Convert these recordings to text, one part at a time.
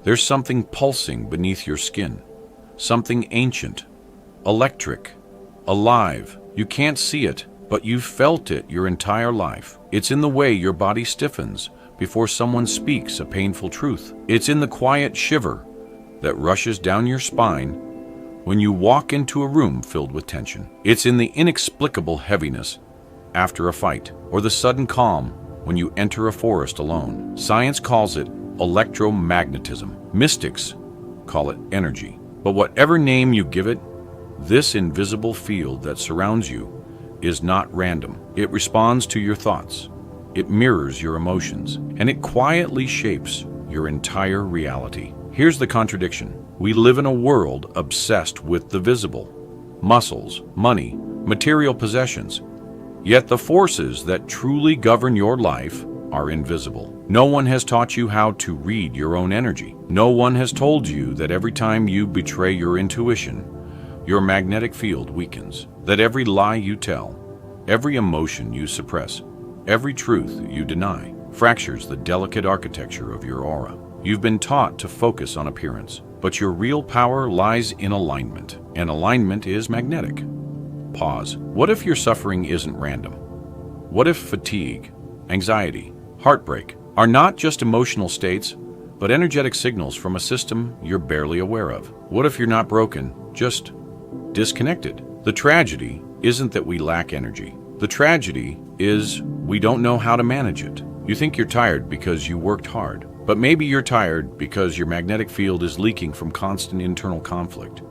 There's something pulsing beneath your skin, something ancient, electric, alive. You can't see it, but you've felt it your entire life. It's in the way your body stiffens before someone speaks a painful truth. It's in the quiet shiver that rushes down your spine when you walk into a room filled with tension. It's in the inexplicable heaviness after a fight, or the sudden calm when you enter a forest alone. Science calls it electromagnetism. Mystics call it energy. But whatever name you give it, this invisible field that surrounds you is not random. It responds to your thoughts, it mirrors your emotions, and it quietly shapes your entire reality. Here's the contradiction. We live in a world obsessed with the visible: muscles, money, material possessions. Yet the forces that truly govern your life are invisible. No one has taught you how to read your own energy. No one has told you that every time you betray your intuition, your magnetic field weakens. That every lie you tell, every emotion you suppress, every truth you deny, fractures the delicate architecture of your aura. You've been taught to focus on appearance, but your real power lies in alignment, and alignment is magnetic. Pause. What if your suffering isn't random? What if fatigue, anxiety, heartbreak are not just emotional states, but energetic signals from a system you're barely aware of? What if you're not broken, just disconnected? The tragedy isn't that we lack energy. The tragedy is we don't know how to manage it. You think you're tired because you worked hard, but maybe you're tired because your magnetic field is leaking from constant internal conflict.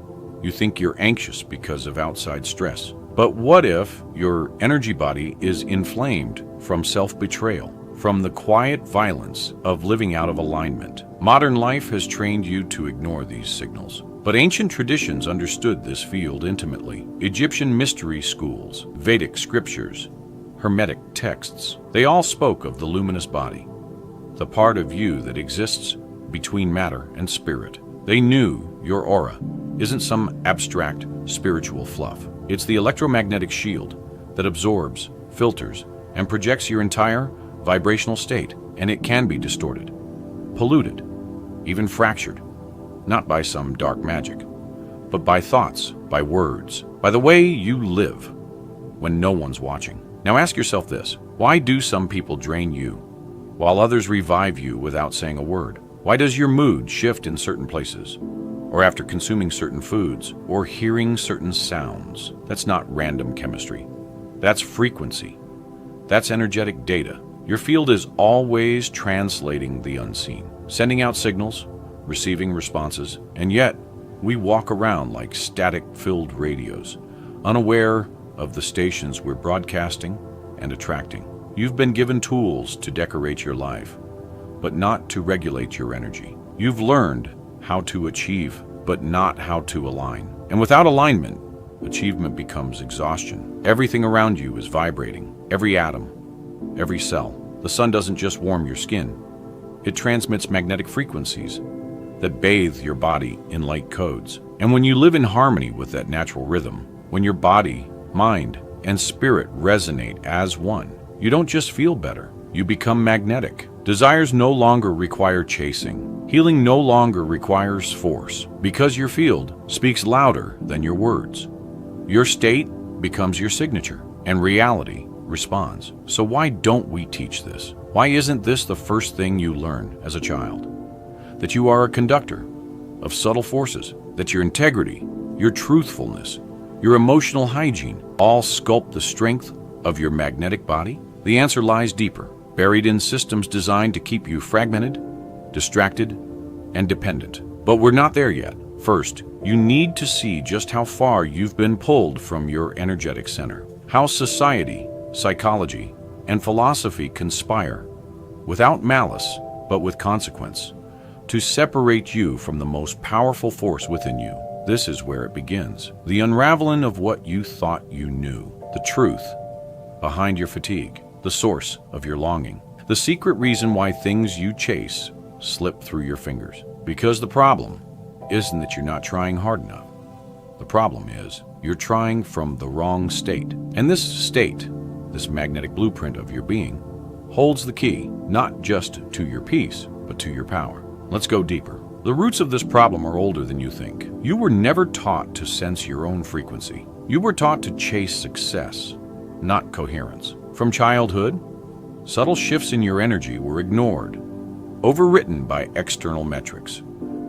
You think you're anxious because of outside stress. But what if your energy body is inflamed from self-betrayal, from the quiet violence of living out of alignment? Modern life has trained you to ignore these signals. But ancient traditions understood this field intimately. Egyptian mystery schools, Vedic scriptures, Hermetic texts, they all spoke of the luminous body, the part of you that exists between matter and spirit. They knew your aura isn't some abstract spiritual fluff. It's the electromagnetic shield that absorbs, filters, and projects your entire vibrational state, and it can be distorted, polluted, even fractured. Not by some dark magic, but by thoughts, by words, by the way you live when no one's watching. Now ask yourself this: why do some people drain you while others revive you without saying a word? Why does your mood shift in certain places, or after consuming certain foods, or hearing certain sounds? That's not random chemistry. That's frequency. That's energetic data. Your field is always translating the unseen, sending out signals, receiving responses, and yet we walk around like static-filled radios, unaware of the stations we're broadcasting and attracting. You've been given tools to decorate your life, but not to regulate your energy. You've learned how to achieve, but not how to align. And without alignment, achievement becomes exhaustion. Everything around you is vibrating, every atom, every cell. The sun doesn't just warm your skin, it transmits magnetic frequencies that bathe your body in light codes. And when you live in harmony with that natural rhythm, when your body, mind, and spirit resonate as one, you don't just feel better, you become magnetic. Desires no longer require chasing. Healing no longer requires force, because your field speaks louder than your words. Your state becomes your signature, and reality responds. So why don't we teach this? Why isn't this the first thing you learn as a child? That you are a conductor of subtle forces, that your integrity, your truthfulness, your emotional hygiene all sculpt the strength of your magnetic body? The answer lies deeper, buried in systems designed to keep you fragmented, distracted, and dependent. But we're not there yet. First, you need to see just how far you've been pulled from your energetic center. How society, psychology, and philosophy conspire, without malice, but with consequence, to separate you from the most powerful force within you. This is where it begins. The unraveling of what you thought you knew. The truth behind your fatigue. The source of your longing. The secret reason why things you chase slip through your fingers. Because the problem isn't that you're not trying hard enough. The problem is you're trying from the wrong state. And this state, this magnetic blueprint of your being, holds the key, not just to your peace, but to your power. Let's go deeper. The roots of this problem are older than you think. You were never taught to sense your own frequency. You were taught to chase success, not coherence. From childhood, subtle shifts in your energy were ignored, overwritten by external metrics,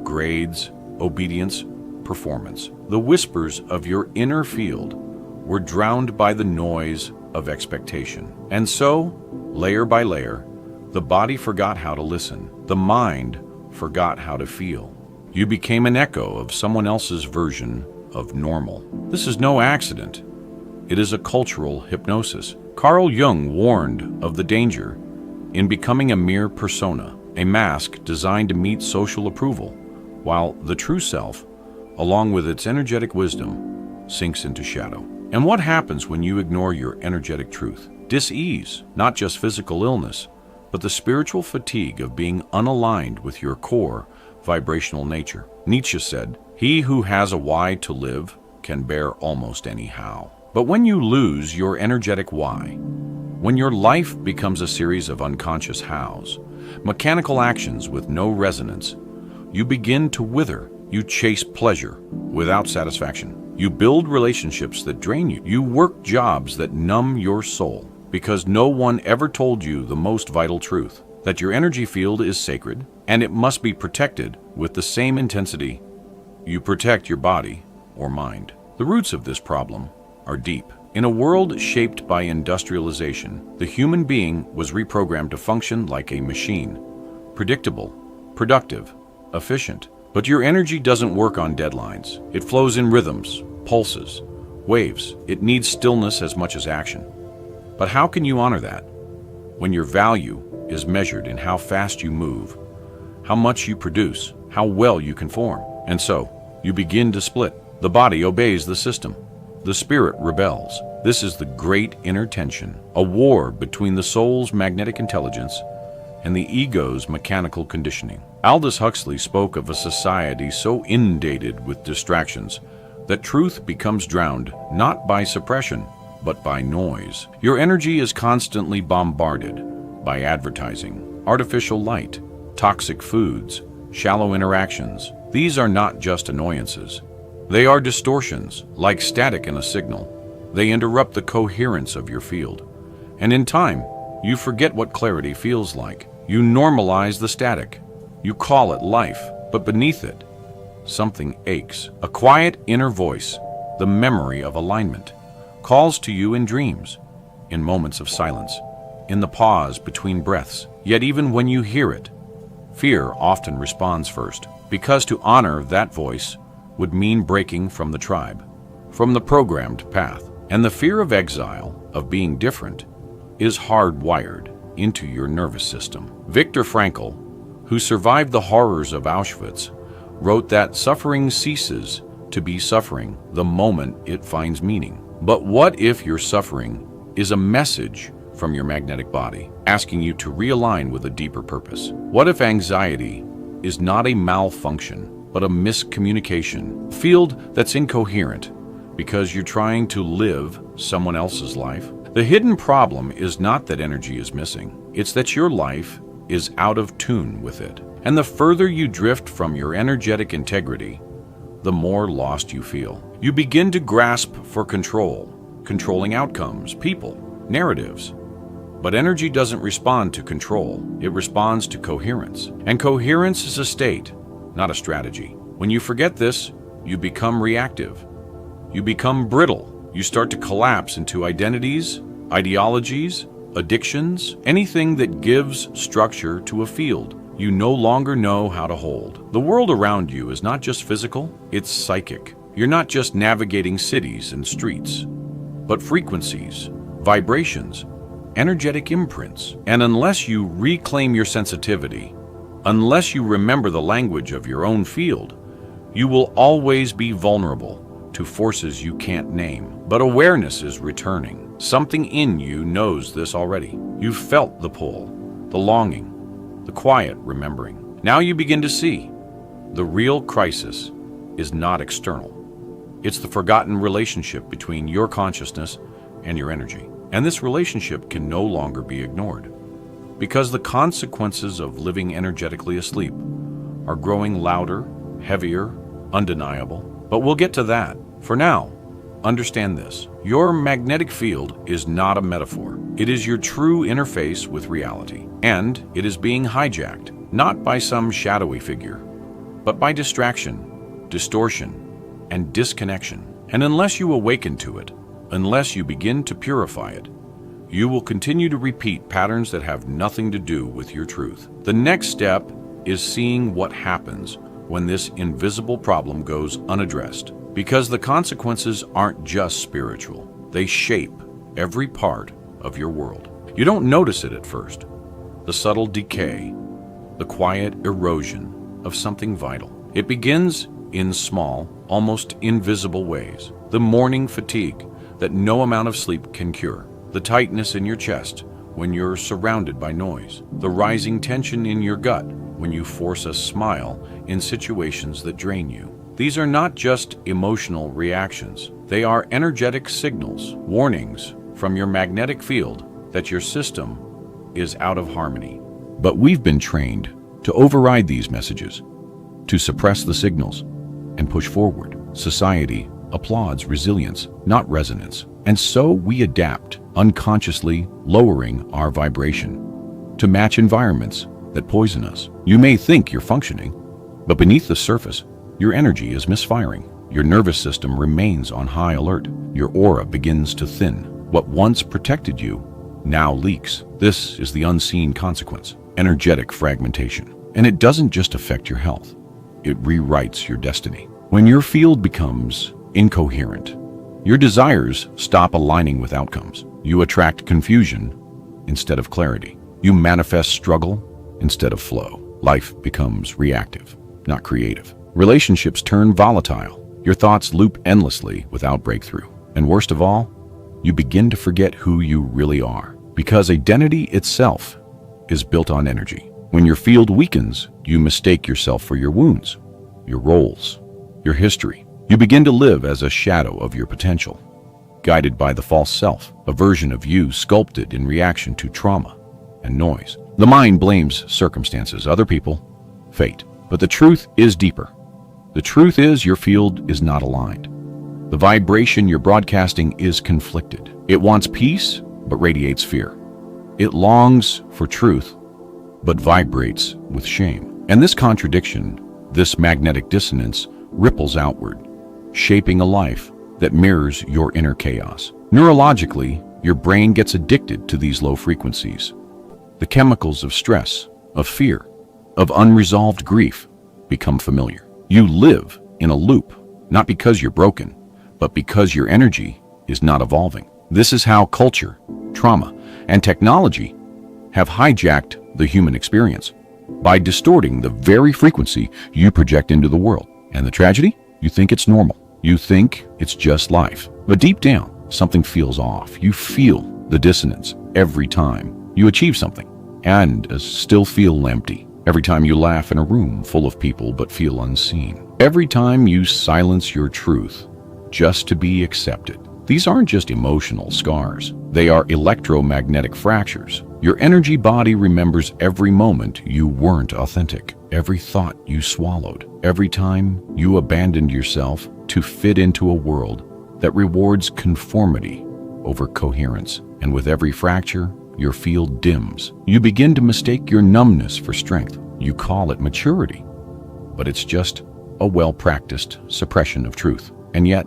grades, obedience, performance. The whispers of your inner field were drowned by the noise of expectation. And so, layer by layer, the body forgot how to listen. The mind forgot how to feel. You became an echo of someone else's version of normal. This is no accident. It is a cultural hypnosis. Carl Jung warned of the danger in becoming a mere persona, a mask designed to meet social approval, while the true self, along with its energetic wisdom, sinks into shadow. And what happens when you ignore your energetic truth? Dis-ease, not just physical illness, but the spiritual fatigue of being unaligned with your core vibrational nature. Nietzsche said, "He who has a why to live can bear almost any how." But when you lose your energetic why, when your life becomes a series of unconscious hows, mechanical actions with no resonance, you begin to wither. You chase pleasure without satisfaction. You build relationships that drain you. You work jobs that numb your soul, because no one ever told you the most vital truth, that your energy field is sacred and it must be protected with the same intensity you protect your body or mind. The roots of this problem are deep. In a world shaped by industrialization, the human being was reprogrammed to function like a machine, predictable, productive, efficient. But your energy doesn't work on deadlines. It flows in rhythms, pulses, waves. It needs stillness as much as action. But how can you honor that when your value is measured in how fast you move, how much you produce, how well you conform? And so, you begin to split. The body obeys the system. The spirit rebels. This is the great inner tension, a war between the soul's magnetic intelligence and the ego's mechanical conditioning. Aldous Huxley spoke of a society so inundated with distractions that truth becomes drowned not by suppression, but by noise. Your energy is constantly bombarded by advertising, artificial light, toxic foods, shallow interactions. These are not just annoyances. They are distortions, like static in a signal. They interrupt the coherence of your field. And in time, you forget what clarity feels like. You normalize the static. You call it life, but beneath it, something aches. A quiet inner voice, the memory of alignment, calls to you in dreams, in moments of silence, in the pause between breaths. Yet even when you hear it, fear often responds first, because to honor that voice would mean breaking from the tribe, from the programmed path. And the fear of exile, of being different, is hardwired into your nervous system. Viktor Frankl, who survived the horrors of Auschwitz, wrote that suffering ceases to be suffering the moment it finds meaning. But what if your suffering is a message from your magnetic body, asking you to realign with a deeper purpose? What if anxiety is not a malfunction, but a miscommunication, a field that's incoherent because you're trying to live someone else's life? The hidden problem is not that energy is missing, it's that your life is out of tune with it. And the further you drift from your energetic integrity, the more lost you feel. You begin to grasp for control, controlling outcomes, people, narratives. But energy doesn't respond to control, it responds to coherence. And coherence is a state, not a strategy. When you forget this, you become reactive. You become brittle. You start to collapse into identities, ideologies, addictions, anything that gives structure to a field you no longer know how to hold. The world around you is not just physical, it's psychic. You're not just navigating cities and streets, but frequencies, vibrations, energetic imprints. And unless you reclaim your sensitivity, unless you remember the language of your own field, you will always be vulnerable to forces you can't name. But awareness is returning. Something in you knows this already. You've felt the pull, the longing, the quiet remembering. Now you begin to see the real crisis is not external. It's the forgotten relationship between your consciousness and your energy. And this relationship can no longer be ignored, because the consequences of living energetically asleep are growing louder, heavier, undeniable. But we'll get to that. For now, understand this. Your magnetic field is not a metaphor. It is your true interface with reality. And it is being hijacked, not by some shadowy figure, but by distraction, distortion, and disconnection. And unless you awaken to it, unless you begin to purify it, you will continue to repeat patterns that have nothing to do with your truth. The next step is seeing what happens when this invisible problem goes unaddressed. Because the consequences aren't just spiritual. They shape every part of your world. You don't notice it at first. The subtle decay, the quiet erosion of something vital. It begins in small, almost invisible ways. The morning fatigue that no amount of sleep can cure. The tightness in your chest when you're surrounded by noise. The rising tension in your gut when you force a smile in situations that drain you. These are not just emotional reactions. They are energetic signals, warnings from your magnetic field that your system is out of harmony. But we've been trained to override these messages, to suppress the signals, and push forward. Society applauds resilience, not resonance. And so we adapt, unconsciously lowering our vibration to match environments that poison us. You may think you're functioning, but beneath the surface, your energy is misfiring. Your nervous system remains on high alert. Your aura begins to thin. What once protected you now leaks. This is the unseen consequence, energetic fragmentation. And it doesn't just affect your health, it rewrites your destiny. When your field becomes incoherent, your desires stop aligning with outcomes. You attract confusion instead of clarity. You manifest struggle instead of flow. Life becomes reactive, not creative. Relationships turn volatile. Your thoughts loop endlessly without breakthrough. And worst of all, you begin to forget who you really are, because identity itself is built on energy. When your field weakens, you mistake yourself for your wounds, your roles, your history. You begin to live as a shadow of your potential, guided by the false self, a version of you sculpted in reaction to trauma and noise. The mind blames circumstances, other people, fate. But the truth is deeper. The truth is your field is not aligned. The vibration you're broadcasting is conflicted. It wants peace, but radiates fear. It longs for truth, but vibrates with shame. And this contradiction, this magnetic dissonance, ripples outward, shaping a life that mirrors your inner chaos. Neurologically, your brain gets addicted to these low frequencies. The chemicals of stress, of fear, of unresolved grief become familiar. You live in a loop, not because you're broken, but because your energy is not evolving. This is how culture, trauma, and technology have hijacked the human experience by distorting the very frequency you project into the world. And the tragedy? You think it's normal. You think it's just life. But deep down, something feels off. You feel the dissonance every time you achieve something and still feel empty. Every time you laugh in a room full of people but feel unseen. Every time you silence your truth just to be accepted. These aren't just emotional scars. They are electromagnetic fractures. Your energy body remembers every moment you weren't authentic, every thought you swallowed, every time you abandoned yourself to fit into a world that rewards conformity over coherence. And with every fracture, your field dims. You begin to mistake your numbness for strength. You call it maturity, but it's just a well-practiced suppression of truth. And yet,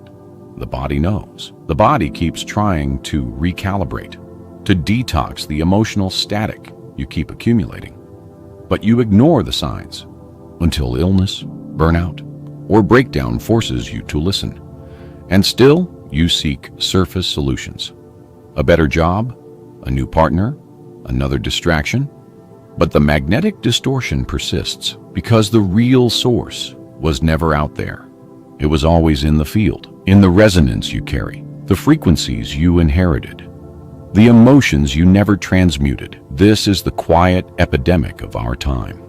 the body knows. The body keeps trying to recalibrate, to detox the emotional static you keep accumulating. But you ignore the signs until illness, burnout, or breakdown forces you to listen. And still, you seek surface solutions. A better job, a new partner, another distraction. But the magnetic distortion persists because the real source was never out there. It was always in the field, in the resonance you carry, the frequencies you inherited, the emotions you never transmuted. This is the quiet epidemic of our time.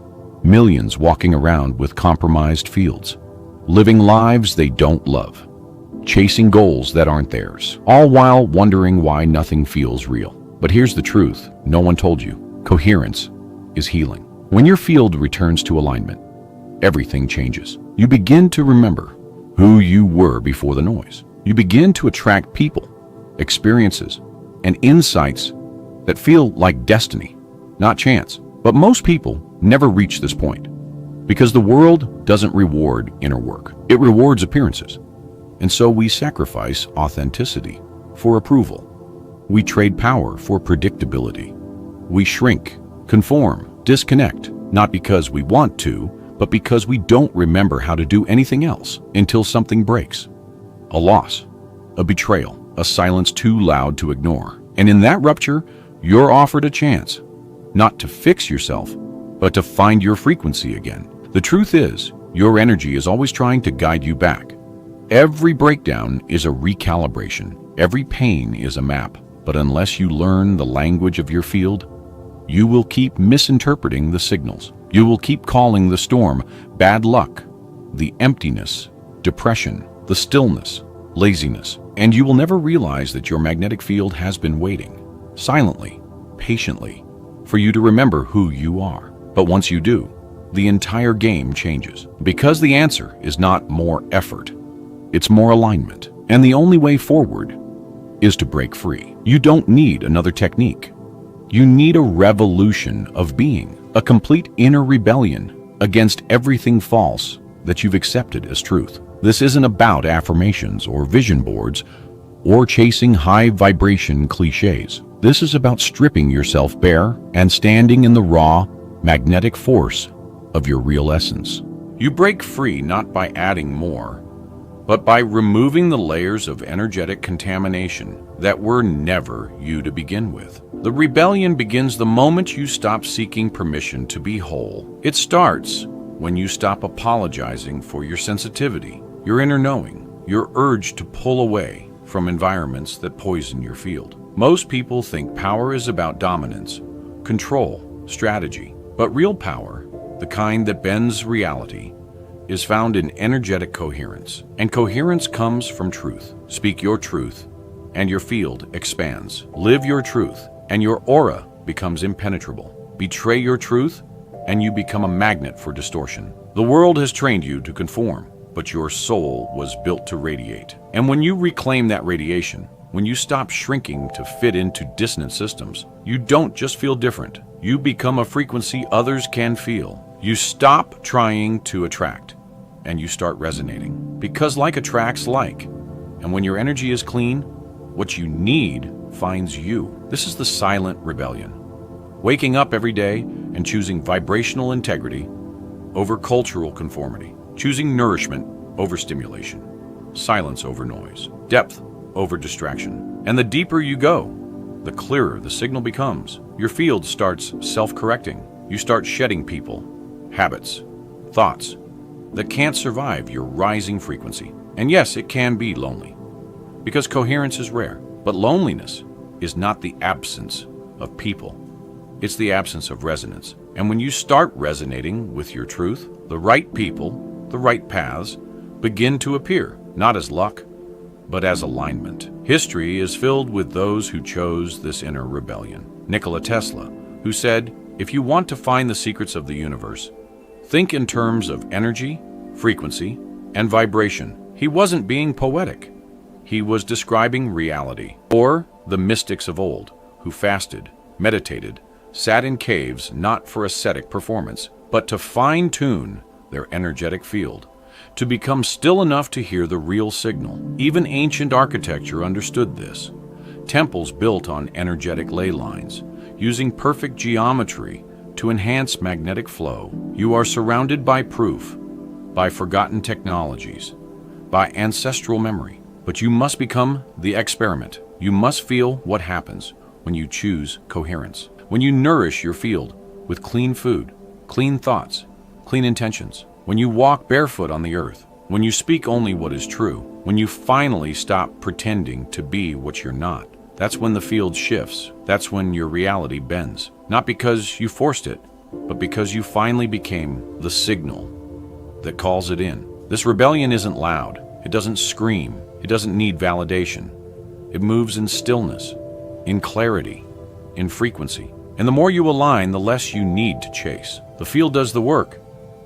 Millions walking around with compromised fields, living lives they don't love, chasing goals that aren't theirs, all while wondering why nothing feels real. But here's the truth no one told you. Coherence is healing. When your field returns to alignment, everything changes. You begin to remember who you were before the noise. You begin to attract people, experiences, and insights that feel like destiny, not chance. But most people never reach this point because the world doesn't reward inner work. It rewards appearances. And so we sacrifice authenticity for approval. We trade power for predictability. We shrink, conform, disconnect, not because we want to, but because we don't remember how to do anything else until something breaks. A loss, a betrayal, a silence too loud to ignore. And in that rupture, you're offered a chance, not to fix yourself, but to find your frequency again. The truth is, your energy is always trying to guide you back. Every breakdown is a recalibration. Every pain is a map. But unless you learn the language of your field, you will keep misinterpreting the signals. You will keep calling the storm bad luck, the emptiness, depression, the stillness, laziness, and you will never realize that your magnetic field has been waiting, silently, patiently, for you to remember who you are. But once you do, the entire game changes. Because the answer is not more effort, it's more alignment. And the only way forward is to break free. You don't need another technique. You need a revolution of being, a complete inner rebellion against everything false that you've accepted as truth. This isn't about affirmations or vision boards or chasing high vibration cliches. This is about stripping yourself bare and standing in the raw, magnetic force of your real essence. You break free not by adding more, but by removing the layers of energetic contamination that were never you to begin with. The rebellion begins the moment you stop seeking permission to be whole. It starts when you stop apologizing for your sensitivity, your inner knowing, your urge to pull away from environments that poison your field. Most people think power is about dominance, control, strategy, but real power, the kind that bends reality, is found in energetic coherence. And coherence comes from truth. Speak your truth, and your field expands. Live your truth, and your aura becomes impenetrable. Betray your truth, and you become a magnet for distortion. The world has trained you to conform, but your soul was built to radiate. And when you reclaim that radiation, when you stop shrinking to fit into dissonant systems, you don't just feel different. You become a frequency others can feel. You stop trying to attract, and you start resonating. Because like attracts like. And when your energy is clean, what you need finds you. This is the silent rebellion. Waking up every day and choosing vibrational integrity over cultural conformity. Choosing nourishment over stimulation. Silence over noise. Depth over distraction. And the deeper you go, the clearer the signal becomes. Your field starts self-correcting. You start shedding people, habits, thoughts that can't survive your rising frequency. And yes, it can be lonely, because coherence is rare. But loneliness is not the absence of people. It's the absence of resonance. And when you start resonating with your truth, the right people, the right paths, begin to appear, not as luck, but as alignment. History is filled with those who chose this inner rebellion. Nikola Tesla, who said, "If you want to find the secrets of the universe, think in terms of energy, frequency, and vibration." He wasn't being poetic. He was describing reality. Or the mystics of old, who fasted, meditated, sat in caves not for ascetic performance, but to fine-tune their energetic field, to become still enough to hear the real signal. Even ancient architecture understood this. Temples built on energetic ley lines, using perfect geometry to enhance magnetic flow. You are surrounded by proof, by forgotten technologies, by ancestral memory. But you must become the experiment. You must feel what happens when you choose coherence. When you nourish your field with clean food, clean thoughts, clean intentions. When you walk barefoot on the earth. When you speak only what is true. When you finally stop pretending to be what you're not. That's when the field shifts. That's when your reality bends. Not because you forced it, but because you finally became the signal that calls it in. This rebellion isn't loud. It doesn't scream. It doesn't need validation. It moves in stillness, in clarity, in frequency. And the more you align, the less you need to chase. The field does the work,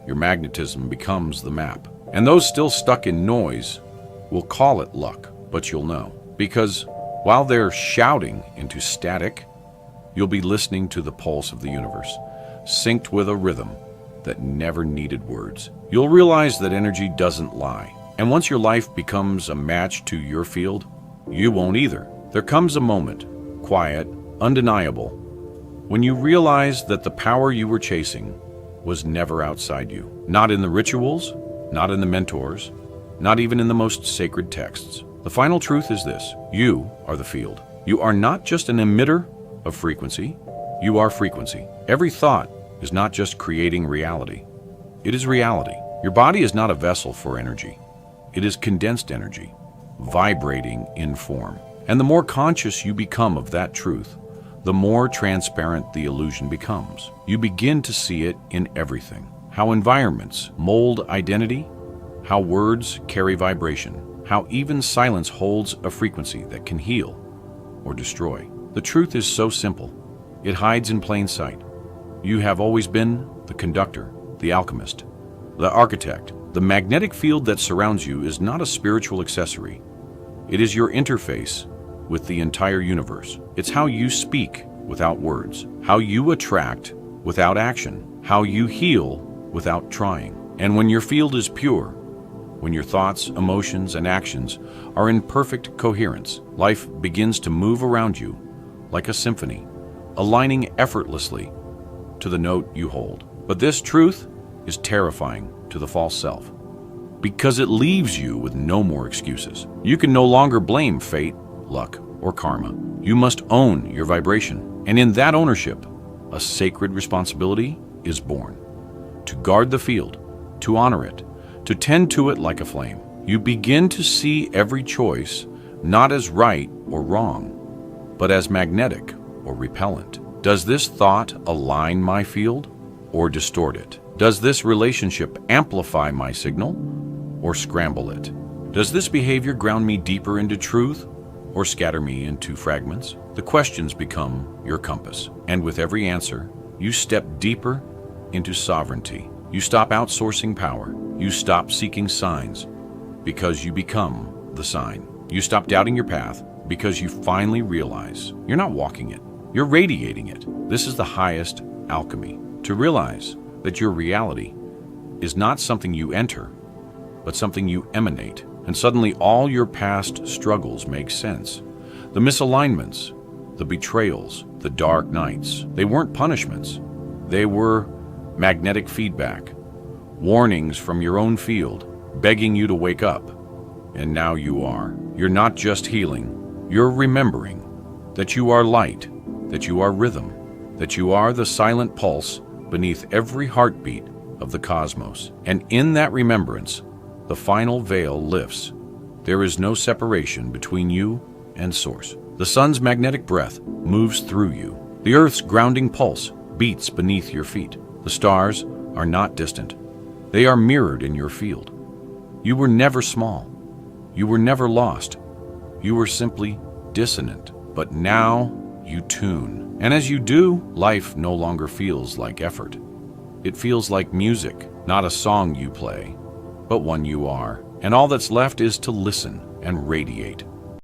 your magnetism becomes the map. And those still stuck in noise will call it luck, but you'll know. Because while they're shouting into static, you'll be listening to the pulse of the universe, synced with a rhythm that never needed words. You'll realize that energy doesn't lie. And once your life becomes a match to your field, you won't either. There comes a moment, quiet, undeniable, when you realize that the power you were chasing was never outside you. Not in the rituals, not in the mentors, not even in the most sacred texts. The final truth is this: you are the field. You are not just an emitter of frequency, you are frequency. Every thought is not just creating reality, it is reality. Your body is not a vessel for energy. It is condensed energy, vibrating in form. And the more conscious you become of that truth, the more transparent the illusion becomes. You begin to see it in everything. How environments mold identity, how words carry vibration, how even silence holds a frequency that can heal or destroy. The truth is so simple. It hides in plain sight. You have always been the conductor, the alchemist, the architect. The magnetic field that surrounds you is not a spiritual accessory. It is your interface with the entire universe. It's how you speak without words, how you attract without action, how you heal without trying. And when your field is pure, when your thoughts, emotions, and actions are in perfect coherence, life begins to move around you like a symphony, aligning effortlessly to the note you hold. But this truth is terrifying to the false self, because it leaves you with no more excuses. You can no longer blame fate, luck, or karma. You must own your vibration, and in that ownership, a sacred responsibility is born. To guard the field, to honor it, to tend to it like a flame. You begin to see every choice not as right or wrong, but as magnetic or repellent. Does this thought align my field or distort it? Does this relationship amplify my signal or scramble it? Does this behavior ground me deeper into truth or scatter me into fragments? The questions become your compass, and with every answer, you step deeper into sovereignty. You stop outsourcing power. You stop seeking signs because you become the sign. You stop doubting your path because you finally realize you're not walking it, you're radiating it. This is the highest alchemy, to realize that your reality is not something you enter, but something you emanate. And suddenly all your past struggles make sense. The misalignments, the betrayals, the dark nights, they weren't punishments. They were magnetic feedback, warnings from your own field, begging you to wake up. And now you are. You're not just healing, you're remembering that you are light, that you are rhythm, that you are the silent pulse beneath every heartbeat of the cosmos. And in that remembrance, the final veil lifts. There is no separation between you and Source. The sun's magnetic breath moves through you. The earth's grounding pulse beats beneath your feet. The stars are not distant. They are mirrored in your field. You were never small. You were never lost. You were simply dissonant. But now you tune. And as you do, life no longer feels like effort. It feels like music, not a song you play, but one you are. And all that's left is to listen and radiate.